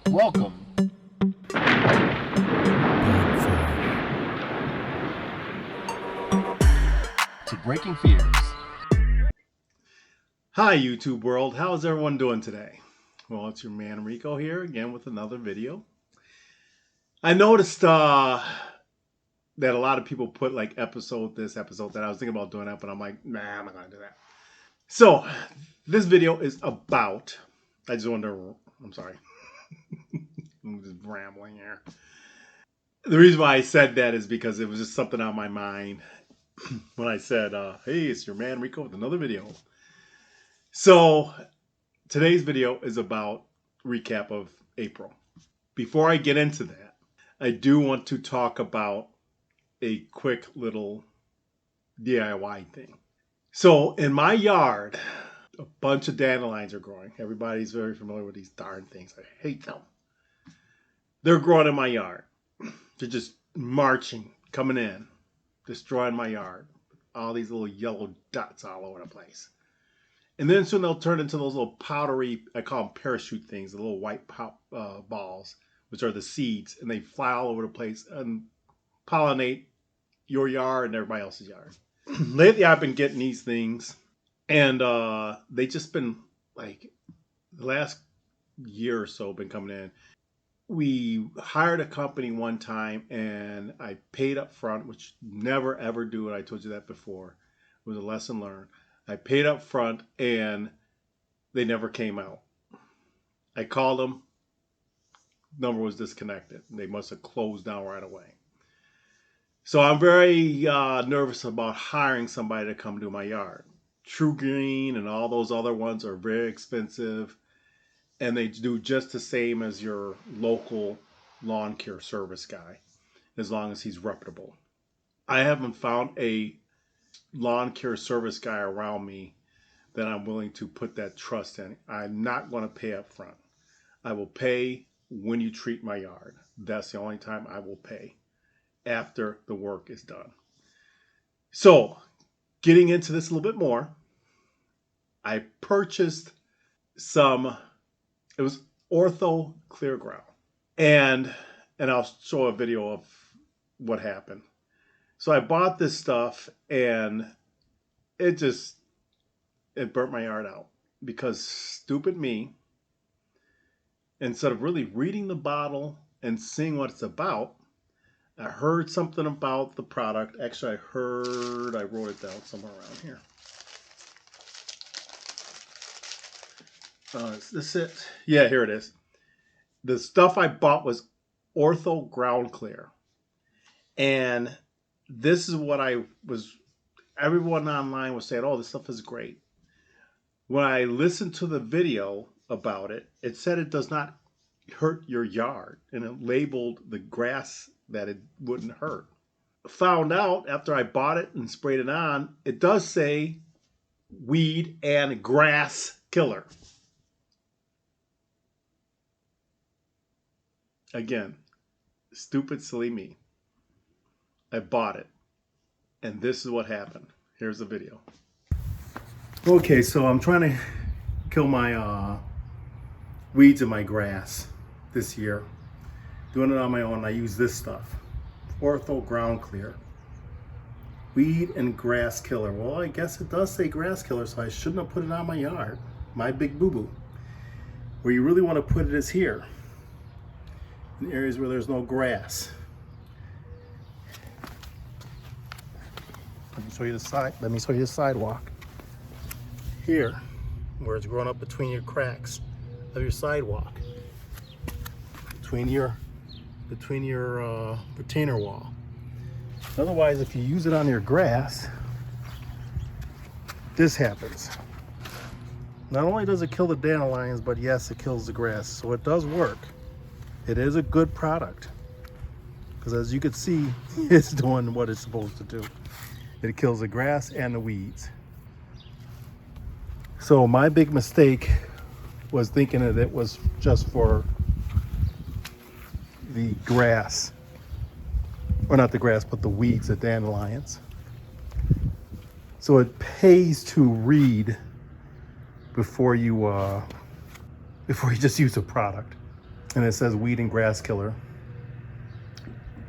Welcome to Breaking Fears. Hi YouTube world, how's everyone doing today? Well, it's your man Rico here again with another video. I noticed that a lot of people put like episode this, episode that. I was thinking about doing that, but I'm like, nah, I'm not gonna do that. So this video is about, I just wanted to, I'm sorry, I'm just rambling here. The reason why I said that is because it was just something on my mind when I said, hey, it's your man Rico with another video. So today's video is about recap of April. Before I get into that, I do want to talk about a quick little DIY thing. So in my yard, a bunch of dandelions are growing. Everybody's very familiar with these darn things. I hate them. They're growing in my yard. They're just marching, coming in, destroying my yard. All these little yellow dots all over the place. And then soon they'll turn into those little powdery, I call them parachute things, the little white balls, which are the seeds. And they fly all over the place and pollinate your yard and everybody else's yard. Lately I've been getting these things. And they just been like the last year or so been coming in. We hired a company one time and I paid up front, which never ever do it. I told you that before. It was a lesson learned. I paid up front and they never came out. I called them. Number was disconnected. They must have closed down right away. So I'm very nervous about hiring somebody to come do my yard. True Green and all those other ones are very expensive. And they do just the same as your local lawn care service guy, as long as he's reputable. I haven't found a lawn care service guy around me that I'm willing to put that trust in. I'm not going to pay up front. I will pay when you treat my yard. That's the only time I will pay, after the work is done. So, getting into this a little bit more, I purchased some, it was Ortho Clear Ground. And I'll show a video of what happened. So I bought this stuff and it burnt my yard out because stupid me, instead of really reading the bottle and seeing what it's about, I heard something about the product. Actually, I wrote it down somewhere around here. Is this it? Yeah, here it is. The stuff I bought was Ortho Ground Clear. And this is what everyone online was saying, oh, this stuff is great. When I listened to the video about it, it said it does not hurt your yard. And it labeled the grass that it wouldn't hurt. Found out after I bought it and sprayed it on, it does say weed and grass killer. Again, stupid, silly me. I bought it. And this is what happened. Here's the video. Okay, so I'm trying to kill my weeds in my grass this year. Doing it on my own. I use this stuff. Ortho Ground Clear. Weed and grass killer. Well, I guess it does say grass killer, so I shouldn't have put it on my yard. My big boo-boo. Where you really want to put it is here. In areas where there's no grass. Let me show you the sidewalk. Here, where it's growing up between your cracks of your sidewalk. Between your retainer wall. Otherwise, if you use it on your grass, this happens. Not only does it kill the dandelions, but yes, it kills the grass. So it does work. It is a good product. Because as you can see, it's doing what it's supposed to do. It kills the grass and the weeds. So my big mistake was thinking that it was just for the grass. Or not the grass, but the weeds, the dandelions. So it pays to read before you just use a product. and it says weed and grass killer.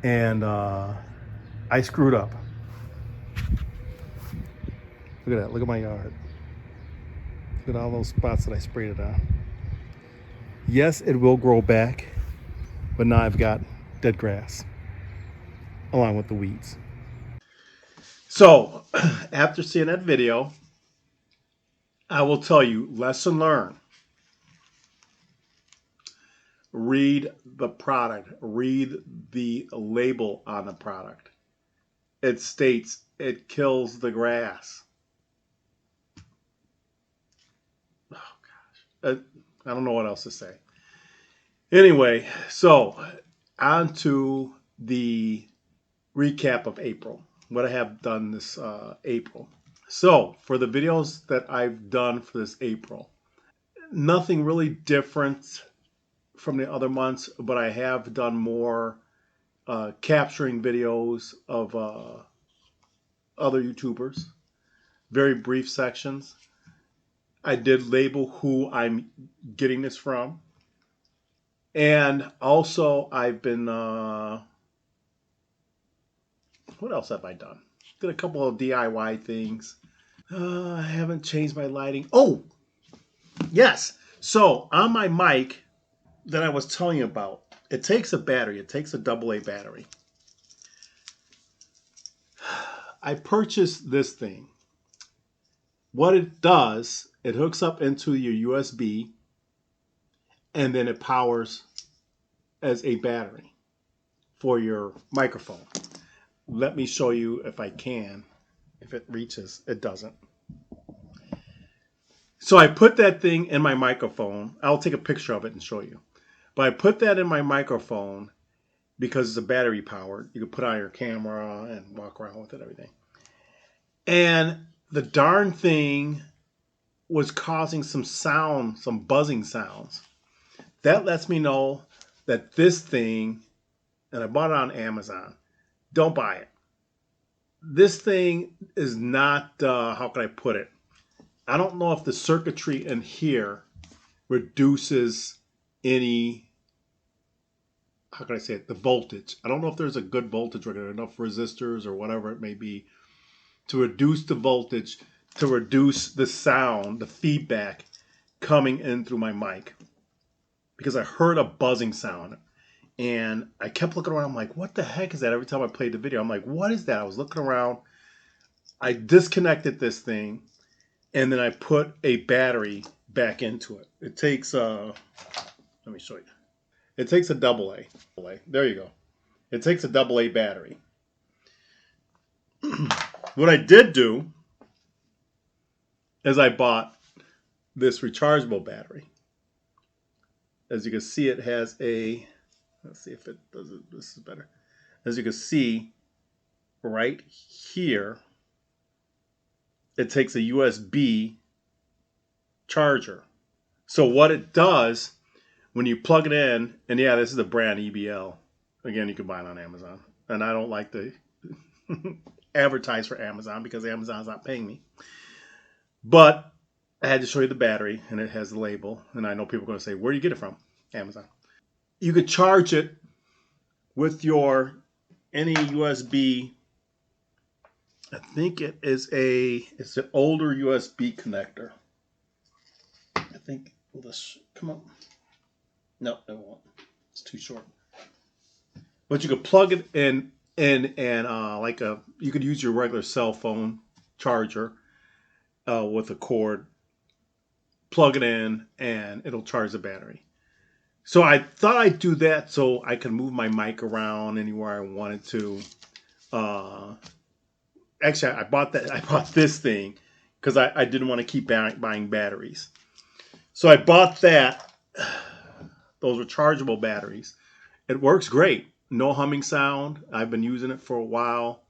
And I screwed up. Look at that. Look at my yard. Look at all those spots that I sprayed it on. Yes, it will grow back, but now I've got dead grass along with the weeds. So, after seeing that video, I will tell you, lesson learned. Read the product. Read the label on the product. It states it kills the grass. Oh, gosh. I don't know what else to say. Anyway, so on to the recap of April. What I have done this April. So, for the videos that I've done for this April, nothing really different from the other months, but I have done more capturing videos of other YouTubers, very brief sections. I did label who I'm getting this from. And also, I've been, what else have I done? Did a couple of DIY things. I haven't changed my lighting. Oh, yes. So, on my mic that I was telling you about, it takes a battery. It takes a AA battery. I purchased this thing. What it does, it hooks up into your USB and then it powers as a battery for your microphone. Let me show you if I can. If it reaches, it doesn't. So I put that thing in my microphone. I'll take a picture of it and show you. But I put that in my microphone because it's a battery powered. You can put on your camera and walk around with it, everything. And the darn thing was causing some sound, some buzzing sounds. That lets me know that this thing, and I bought it on Amazon, don't buy it. This thing is not, how can I put it? I don't know if the circuitry in here reduces any, how can I say it, the voltage. I don't know if there's a good voltage regulator, enough resistors or whatever it may be to reduce the voltage, to reduce the sound, the feedback coming in through my mic. Because I heard a buzzing sound. And I kept looking around. I'm like, what the heck is that? Every time I played the video, I'm like, what is that? I was looking around. I disconnected this thing. And then I put a battery back into it. It takes, let me show you. It takes a AA. There you go. It takes a AA battery. What I did do is I bought this rechargeable battery. As you can see, it has a, let's see if it does it. This is better. As you can see, right here, it takes a USB charger. So what it does, when you plug it in, and yeah, this is the brand EBL. Again, you can buy it on Amazon. And I don't like to advertise for Amazon because Amazon's not paying me. But I had to show you the battery, and it has the label. And I know people are going to say, where do you get it from? Amazon. You could charge it with your any USB. I think it's an older USB connector. I think, will this come up? No, it won't. It's too short. But you could plug it in and you could use your regular cell phone charger with a cord, plug it in, and it'll charge the battery. So I thought I'd do that so I could move my mic around anywhere I wanted to. Actually, I bought this thing because I didn't want to keep buying batteries. So I bought that. Those rechargeable batteries. It works great. No humming sound. I've been using it for a while.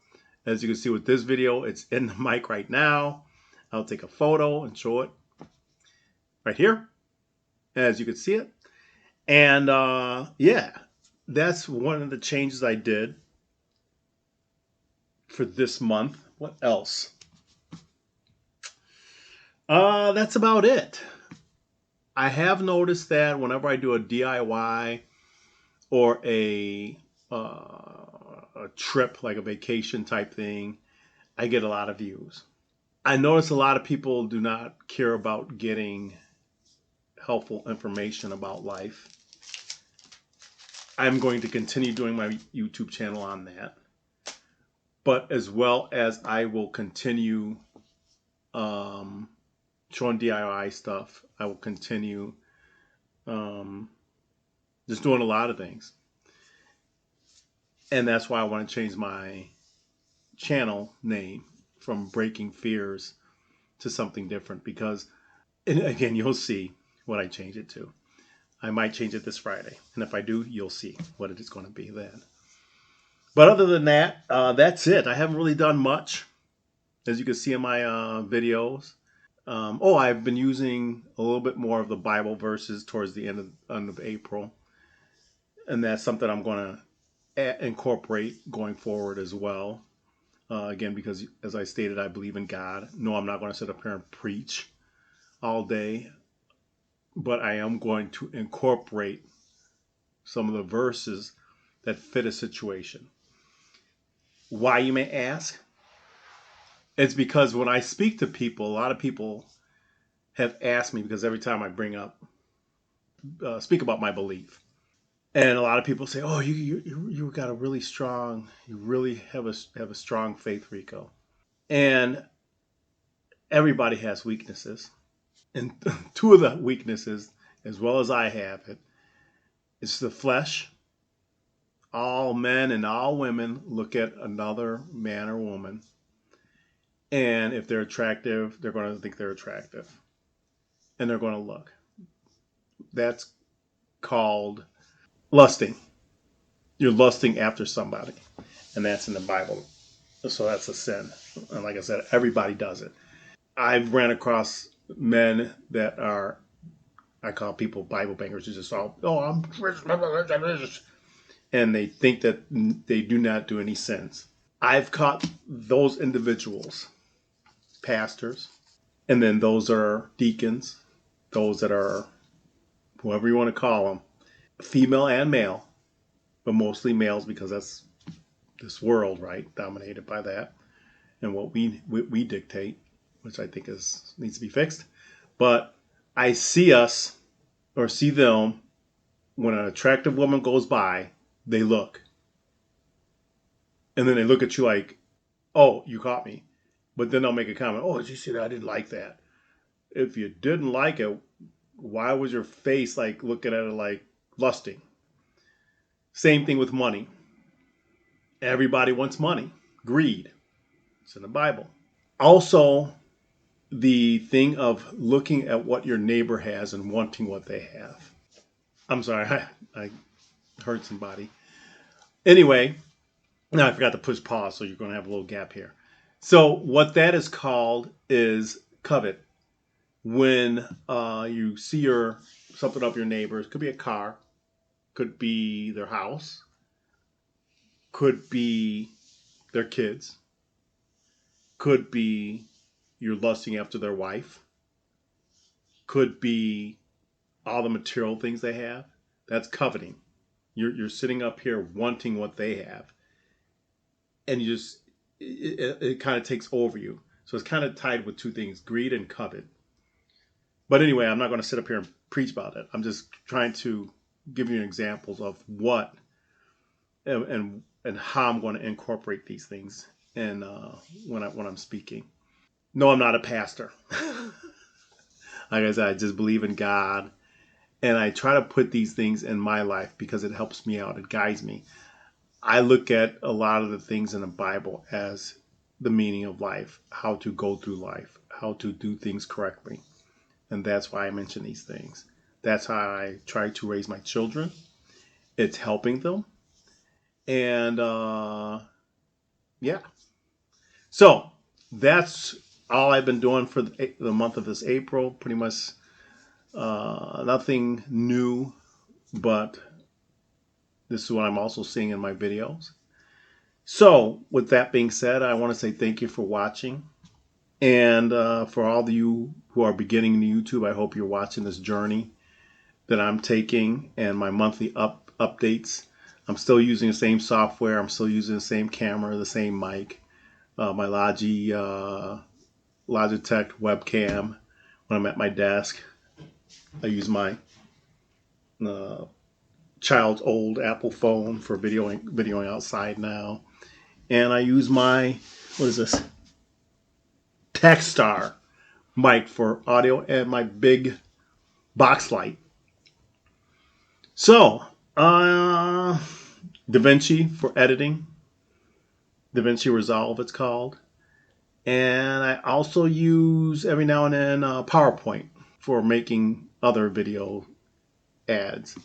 As you can see with this video, it's in the mic right now. I'll take a photo and show it right here, as you can see it. And yeah, that's one of the changes I did for this month. What else? That's about it. I have noticed that whenever I do a DIY or a trip, like a vacation type thing, I get a lot of views. I notice a lot of people do not care about getting helpful information about life. I'm going to continue doing my YouTube channel on that, but as well as I will continue um, showing DIY stuff. I will continue um, just doing a lot of things, and that's why I want to change my channel name from Breaking Fears to something different. Because, and again, you'll see what I change it to. I might change it this Friday, and if I do, you'll see what it is going to be then. But other than that, that's it. I haven't really done much, as you can see in my videos. I've been using a little bit more of the Bible verses towards the end of April, and that's something I'm going to incorporate going forward as well. Again, because as I stated, I believe in God. No, I'm not going to sit up here and preach all day, but I am going to incorporate some of the verses that fit a situation. Why, you may ask? It's because when I speak to people, a lot of people have asked me, because every time I speak about my belief, and a lot of people say, "Oh, you got a really strong, you really have a strong faith, Rico." And everybody has weaknesses, and two of the weaknesses, as well as I have it, is the flesh. All men and all women look at another man or woman, and if they're attractive, they're going to think they're attractive, and they're going to look. That's called lusting. You're lusting after somebody, and that's in the Bible. So that's a sin. And like I said, everybody does it. I've ran across men that are, I call people Bible bangers, who just all, oh, I'm Christian, and they think that they do not do any sins. I've caught those individuals, pastors, and then those are deacons, those that are whoever you want to call them, female and male, but mostly males, because that's this world, right? Dominated by that and what we dictate, which I think needs to be fixed. But I see us, or see them, when an attractive woman goes by, they look, and then they look at you like, "Oh, you caught me." But then they'll make a comment, "Oh, did you see that? I didn't like that." If you didn't like it, why was your face like looking at it like lusting? Same thing with money. Everybody wants money. Greed. It's in the Bible. Also, the thing of looking at what your neighbor has and wanting what they have. I'm sorry, I heard somebody. Anyway, now I forgot to push pause, so you're going to have a little gap here. So what that is called is covet. When you see something of your neighbors, could be a car, could be their house, could be their kids, could be you're lusting after their wife, could be all the material things they have. That's coveting. You're sitting up here wanting what they have, and you just it kind of takes over you. So it's kind of tied with two things: greed and covet. But anyway, I'm not going to sit up here and preach about it. I'm just trying to give you examples of what and how I'm going to incorporate these things and when I'm speaking. No, I'm not a pastor. Like I said, I just believe in God, and I try to put these things in my life because it helps me out. It guides me. I look at a lot of the things in the Bible as the meaning of life, how to go through life, how to do things correctly. And that's why I mention these things. That's how I try to raise my children. It's helping them. And yeah. So that's all I've been doing for the month of this April. Pretty much nothing new, but this is what I'm also seeing in my videos. So with that being said, I want to say thank you for watching. And for all of you who are beginning in YouTube, I hope you're watching this journey that I'm taking and my monthly updates. I'm still using the same software. I'm still using the same camera, the same mic, my Logitech webcam. When I'm at my desk, I use my uh, child's old Apple phone for videoing outside now. And I use my, what is this, Techstar mic for audio and my big box light. So, DaVinci for editing, DaVinci Resolve it's called. And I also use every now and then PowerPoint for making other video ads.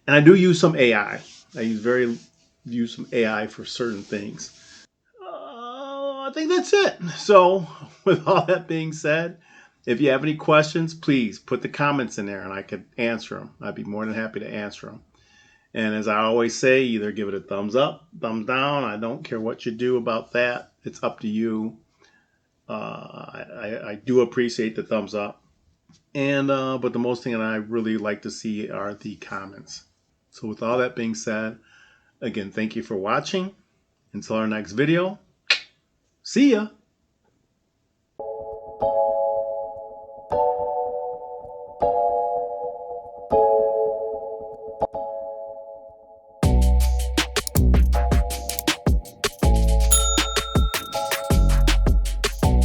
And I do use some AI. I use some AI for certain things. I think that's it. So, with all that being said, if you have any questions, please put the comments in there and I could answer them. I'd be more than happy to answer them. And as I always say, either give it a thumbs up, thumbs down. I don't care what you do about that. It's up to you. I do appreciate the thumbs up. And but the most thing that I really like to see are the comments. So with all that being said, again, thank you for watching. Until our next video, see ya.